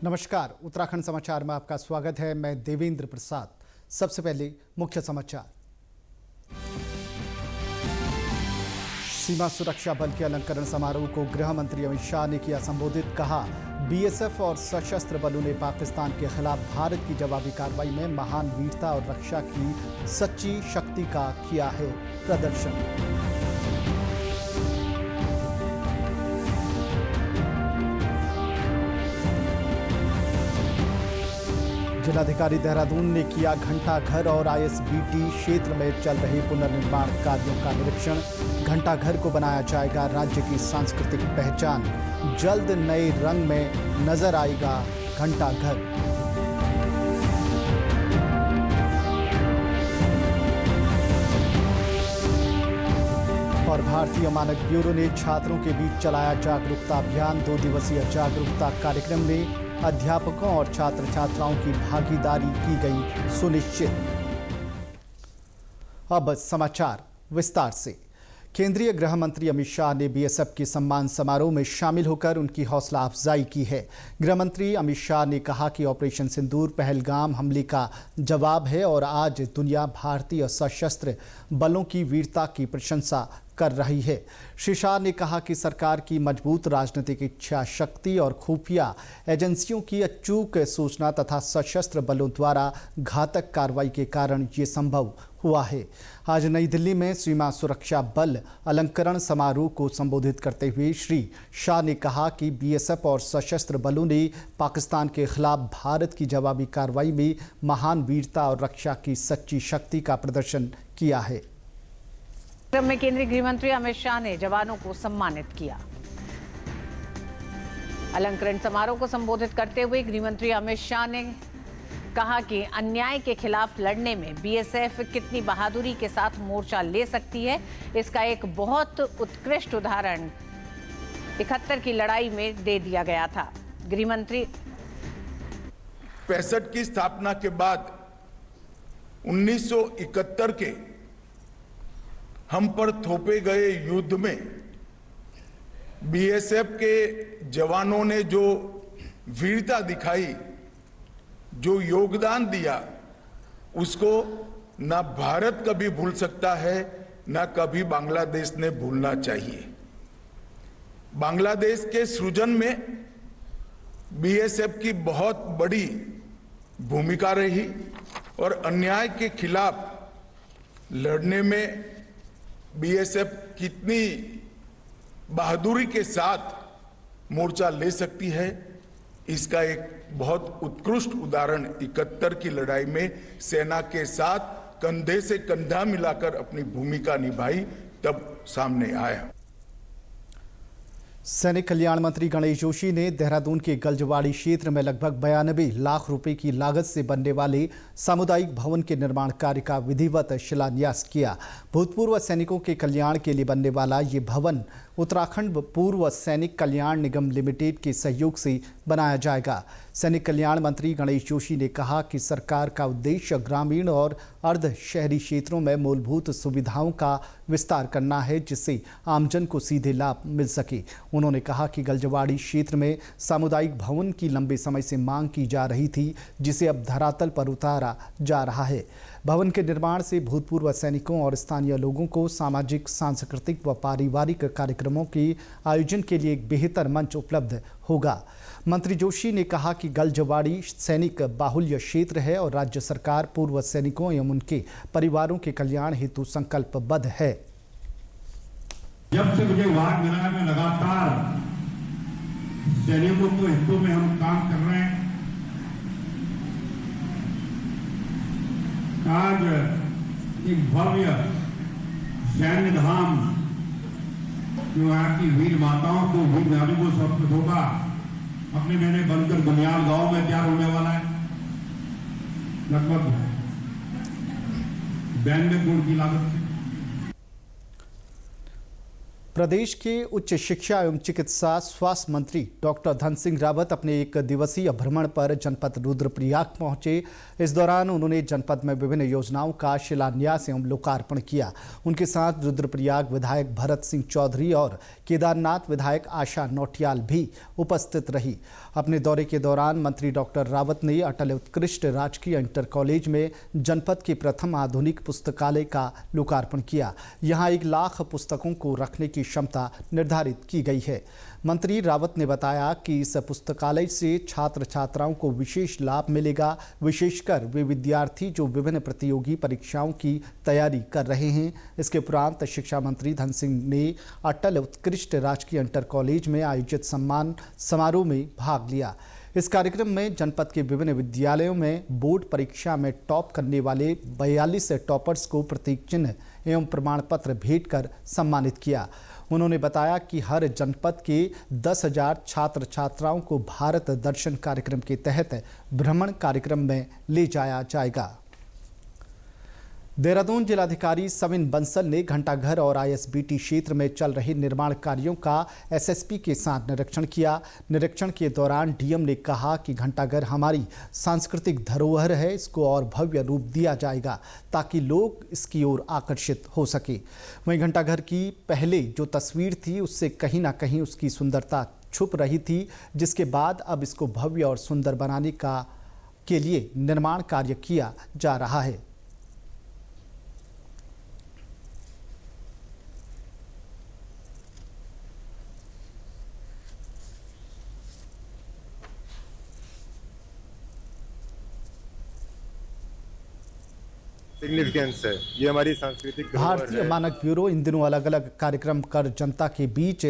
नमस्कार, उत्तराखंड समाचार में आपका स्वागत है। मैं देवेंद्र प्रसाद। सबसे पहले मुख्य समाचार। सीमा सुरक्षा बल के अलंकरण समारोह को गृह मंत्री अमित शाह ने किया संबोधित। कहा, बीएसएफ और सशस्त्र बलों ने पाकिस्तान के खिलाफ भारत की जवाबी कार्रवाई में महान वीरता और रक्षा की सच्ची शक्ति का किया है प्रदर्शन। जिलाधिकारी देहरादून ने किया घंटाघर और आईएसबीटी क्षेत्र में चल रहे पुनर्निर्माण कार्यों का निरीक्षण। घंटाघर को बनाया जाएगा राज्य की सांस्कृतिक पहचान। जल्द नए रंग में नजर आएगा घंटाघर। और भारतीय मानक ब्यूरो ने छात्रों के बीच चलाया जागरूकता अभियान। 2 दिवसीय जागरूकता कार्यक्रम में अध्यापकों और छात्र छात्राओं की भागीदारी की गई सुनिश्चित। अब समाचार विस्तार से। केंद्रीय गृह मंत्री अमित शाह ने बीएसएफ के सम्मान समारोह में शामिल होकर उनकी हौसला अफजाई की है। गृह मंत्री अमित शाह ने कहा कि ऑपरेशन सिंदूर पहलगाम हमले का जवाब है और आज दुनिया भारतीय सशस्त्र बलों की वीरता की प्रशंसा कर रही है। श्री शाह ने कहा कि सरकार की मजबूत राजनीतिक इच्छा शक्ति और खुफिया एजेंसियों की अचूक सूचना तथा सशस्त्र बलों द्वारा घातक कार्रवाई के कारण ये संभव हुआ है। आज नई दिल्ली में सीमा सुरक्षा बल अलंकरण समारोह को संबोधित करते हुए श्री शाह ने कहा कि बीएसएफ और सशस्त्र बलों ने पाकिस्तान के खिलाफ भारत की जवाबी कार्रवाई में महान वीरता और रक्षा की सच्ची शक्ति का प्रदर्शन किया है। क्रम में केंद्रीय गृह मंत्री अमित शाह ने जवानों को सम्मानित किया। अलंकरण समारोह को संबोधित करते हुए गृह मंत्री अमित शाह ने कहा कि अन्याय के खिलाफ लड़ने में बीएसएफ कितनी बहादुरी के साथ मोर्चा ले सकती है, इसका एक बहुत उत्कृष्ट उदाहरण 71 की लड़ाई में दे दिया गया था। गृह मंत्री 65 की स्थापना के बाद 1971 के हम पर थोपे गए युद्ध में बीएसएफ के जवानों ने जो वीरता दिखाई, जो योगदान दिया, उसको ना भारत कभी भूल सकता है, ना कभी बांग्लादेश ने भूलना चाहिए। बांग्लादेश के सृजन में बीएसएफ की बहुत बड़ी भूमिका रही और अन्याय के खिलाफ लड़ने में बीएसएफ कितनी बहादुरी के साथ मोर्चा ले सकती है, इसका एक बहुत उत्कृष्ट उदाहरण 71 की लड़ाई में सेना के साथ कंधे से कंधा मिलाकर अपनी भूमिका निभाई तब सामने आया। सैनिक कल्याण मंत्री गणेश जोशी ने देहरादून के गलजवाड़ी क्षेत्र में लगभग 92 लाख रुपए की लागत से बनने वाले सामुदायिक भवन के निर्माण कार्य का विधिवत शिलान्यास किया। भूतपूर्व सैनिकों के कल्याण के लिए बनने वाला ये भवन उत्तराखंड पूर्व सैनिक कल्याण निगम लिमिटेड के सहयोग से बनाया जाएगा। सैनिक कल्याण मंत्री गणेश जोशी ने कहा कि सरकार का उद्देश्य ग्रामीण और अर्ध शहरी क्षेत्रों में मूलभूत सुविधाओं का विस्तार करना है, जिससे आमजन को सीधे लाभ मिल सके। उन्होंने कहा कि गलजवाड़ी क्षेत्र में सामुदायिक भवन की लंबे समय से मांग की जा रही थी, जिसे अब धरातल पर उतारा जा रहा है। भवन के निर्माण से भूतपूर्व सैनिकों और स्थानीय लोगों को सामाजिक, सांस्कृतिक व पारिवारिक कार्यक्रमों के आयोजन के लिए एक बेहतर मंच उपलब्ध होगा। मंत्री जोशी ने कहा कि गलजवाड़ी सैनिक बाहुल्य क्षेत्र है और राज्य सरकार पूर्व सैनिकों एवं उनके परिवारों के कल्याण हेतु संकल्पबद्ध है। जब से मुझे वार्ड मिला है, मैं लगातार सैनिकों के हितों में हम काम कर रहे हैं। आज एक भव्य सैन्य धाम जो यहाँ की वीर माताओं को, वीर नारियों को समर्पित होगा, अपने मैंने बनकर बुनियाल गांव में तैयार होने वाला है। लगभग 92 करोड़ की लागत से। प्रदेश के उच्च शिक्षा एवं चिकित्सा स्वास्थ्य मंत्री डॉक्टर धन सिंह रावत अपने एक दिवसीय भ्रमण पर जनपद रुद्रप्रयाग पहुंचे। इस दौरान उन्होंने जनपद में विभिन्न योजनाओं का शिलान्यास एवं लोकार्पण किया। उनके साथ रुद्रप्रयाग विधायक भरत सिंह चौधरी और केदारनाथ विधायक आशा नौटियाल भी उपस्थित रही। अपने दौरे के दौरान मंत्री डॉक्टर रावत ने अटल उत्कृष्ट राजकीय इंटर कॉलेज में जनपद के प्रथम आधुनिक पुस्तकालय का लोकार्पण किया। यहाँ 1 लाख पुस्तकों को रखने की क्षमता निर्धारित की गई है। मंत्री रावत ने बताया कि इस पुस्तकालय से छात्र छात्राओं को विशेष लाभ मिलेगा, विशेषकर वे विद्यार्थी जो विभिन्न प्रतियोगी परीक्षाओं की तैयारी कर रहे हैं। इसके उपरांत शिक्षा मंत्री धन सिंह ने अटल उत्कृष्ट राजकीय इंटर कॉलेज में आयोजित सम्मान समारोह में भाग लिया। इस कार्यक्रम में जनपद के विभिन्न विद्यालयों में बोर्ड परीक्षा में टॉप करने वाले 42 टॉपर्स को प्रतीक चिन्ह एवं प्रमाण पत्र भेंट कर सम्मानित किया। उन्होंने बताया कि हर जनपद के 10,000 छात्र छात्राओं को भारत दर्शन कार्यक्रम के तहत भ्रमण कार्यक्रम में ले जाया जाएगा। देहरादून जिलाधिकारी सविन बंसल ने घंटाघर और आईएसबीटी क्षेत्र में चल रहे निर्माण कार्यों का एसएसपी के साथ निरीक्षण किया। निरीक्षण के दौरान डीएम ने कहा कि घंटाघर हमारी सांस्कृतिक धरोहर है, इसको और भव्य रूप दिया जाएगा ताकि लोग इसकी ओर आकर्षित हो सके। वहीं घंटाघर की पहले जो तस्वीर थी उससे कहीं ना कहीं उसकी सुंदरता छुप रही थी, जिसके बाद अब इसको भव्य और सुंदर बनाने के लिए निर्माण कार्य किया जा रहा है। सिग्निफिकेंस है, ये हमारी सांस्कृतिक भारतीय मानक ब्यूरो इन दिनों अलग अलग कार्यक्रम कर जनता के बीच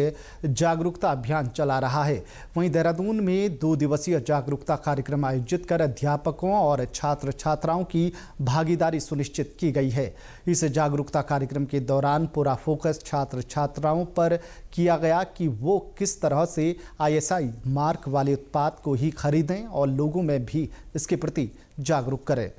जागरूकता अभियान चला रहा है। वहीं देहरादून में 2 दिवसीय जागरूकता कार्यक्रम आयोजित कर अध्यापकों और छात्र छात्राओं की भागीदारी सुनिश्चित की गई है। इस जागरूकता कार्यक्रम के दौरान पूरा फोकस छात्र छात्राओं पर किया गया कि वो किस तरह से ISI मार्क वाले उत्पाद को ही खरीदें और लोगों में भी इसके प्रति जागरूक करें।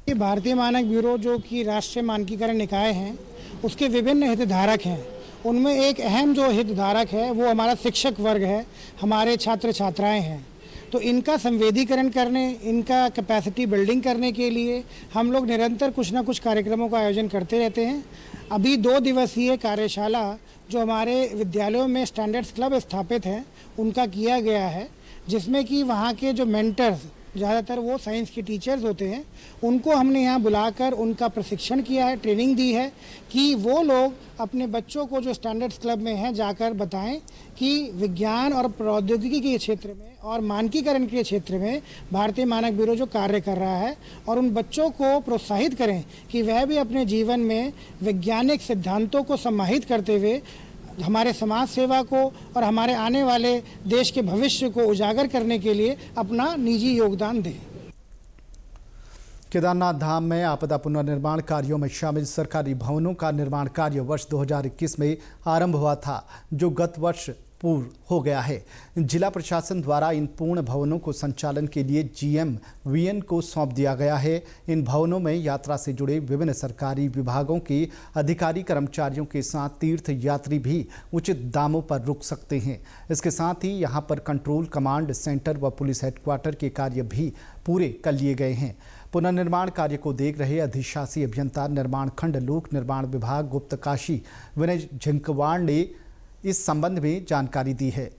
भारतीय मानक ब्यूरो जो कि राष्ट्रीय मानकीकरण निकाय हैं, उसके विभिन्न हितधारक हैं। उनमें एक अहम जो हितधारक है वो हमारा शिक्षक वर्ग है, हमारे छात्र छात्राएं हैं। तो इनका संवेदीकरण करने, इनका कैपेसिटी बिल्डिंग करने के लिए हम लोग निरंतर कुछ ना कुछ कार्यक्रमों का आयोजन करते रहते हैं। अभी 2 दिवसीय कार्यशाला जो हमारे विद्यालयों में स्टैंडर्ड्स क्लब स्थापित हैं उनका किया गया है, जिसमें कि वहाँ के जो मेंटर्स, ज़्यादातर वो साइंस के टीचर्स होते हैं, उनको हमने यहाँ बुलाकर उनका प्रशिक्षण किया है, ट्रेनिंग दी है कि वो लोग अपने बच्चों को जो स्टैंडर्ड्स क्लब में हैं जाकर बताएं कि विज्ञान और प्रौद्योगिकी के क्षेत्र में और मानकीकरण के क्षेत्र में भारतीय मानक ब्यूरो जो कार्य कर रहा है, और उन बच्चों को प्रोत्साहित करें कि वह भी अपने जीवन में वैज्ञानिक सिद्धांतों को समाहित करते हुए हमारे समाज सेवा को और हमारे आने वाले देश के भविष्य को उजागर करने के लिए अपना निजी योगदान दें। केदारनाथ धाम में आपदा पुनर्निर्माण कार्यों में शामिल सरकारी भवनों का निर्माण कार्य वर्ष 2021 में आरंभ हुआ था, जो गत वर्ष पूर्ण हो गया है। जिला प्रशासन द्वारा इन पूर्ण भवनों को संचालन के लिए GM-VN को सौंप दिया गया है। इन भवनों में यात्रा से जुड़े विभिन्न सरकारी विभागों के अधिकारी कर्मचारियों के साथ तीर्थ यात्री भी उचित दामों पर रुक सकते हैं। इसके साथ ही यहाँ पर कंट्रोल कमांड सेंटर व पुलिस हेडक्वार्टर के कार्य भी पूरे कर लिए गए हैं। पुनर्निर्माण कार्य को देख रहे अधिशासी अभियंता निर्माण खंड लोक निर्माण विभाग गुप्तकाशी विनय झिंकवाड़ ने इस संबंध में जानकारी दी है।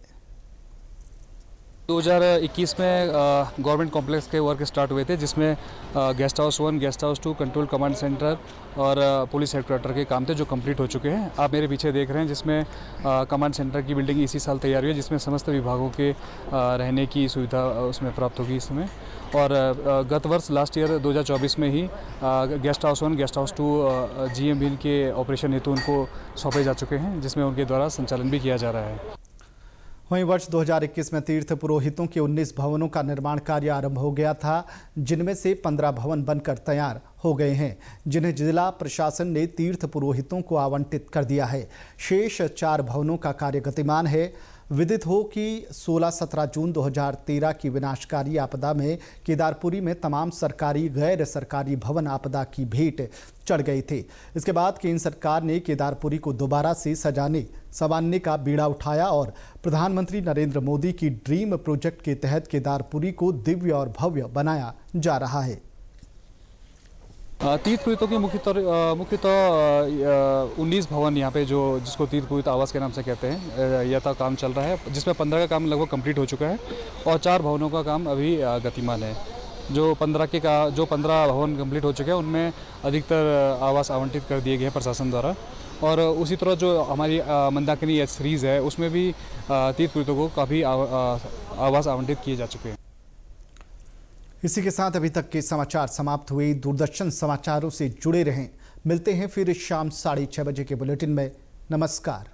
2021 में गवर्नमेंट कॉम्प्लेक्स के वर्क स्टार्ट हुए थे, जिसमें guest house 1, guest house 2, control command centre और पुलिस हेडक्वार्टर के काम थे जो कंप्लीट हो चुके हैं। आप मेरे पीछे देख रहे हैं, जिसमें कमांड सेंटर की बिल्डिंग इसी साल तैयार हुई है, जिसमें समस्त विभागों के रहने की सुविधा उसमें प्राप्त होगी इस समय। और गत वर्ष लास्ट ईयर 2024 में ही guest house 1, guest house 2 GM-VN के ऑपरेशन हेतु उनको सौंपे जा चुके हैं, जिसमें उनके द्वारा संचालन भी किया जा रहा है। वहीं वर्ष 2021 में तीर्थ पुरोहितों के 19 भवनों का निर्माण कार्य आरंभ हो गया था, जिनमें से 15 भवन बनकर तैयार हो गए हैं, जिन्हें जिला प्रशासन ने तीर्थ पुरोहितों को आवंटित कर दिया है। शेष 4 भवनों का कार्य गतिमान है। विदित हो कि 16-17 जून 2013 की विनाशकारी आपदा में केदारपुरी में तमाम सरकारी गैर सरकारी भवन आपदा की भेंट चढ़ गए थे। इसके बाद केंद्र सरकार ने केदारपुरी को दोबारा से संवारने का बीड़ा उठाया और प्रधानमंत्री नरेंद्र मोदी की ड्रीम प्रोजेक्ट के तहत केदारपुरी को दिव्य और भव्य बनाया जा रहा है। तीर्थपुरितों की मुख्यतः 19 भवन यहाँ पे जिसको तीर्थपुरित आवास के नाम से कहते हैं यथा काम चल रहा है, जिसमें 15 का काम लगभग कंप्लीट हो चुका है और 4 भवनों का काम अभी गतिमान है। जो 15 भवन कंप्लीट हो चुके हैं उनमें अधिकतर आवास आवंटित कर दिए गए हैं प्रशासन द्वारा और उसी तरह जो हमारी मंदाकिनी सीरीज़ है उसमें भी तीर्थपुरितों को काफ़ी आवास आवंटित किए जा चुके हैं। इसी के साथ अभी तक के समाचार समाप्त हुए। दूरदर्शन समाचारों से जुड़े रहें। मिलते हैं फिर शाम 6:30 बजे के बुलेटिन में। नमस्कार।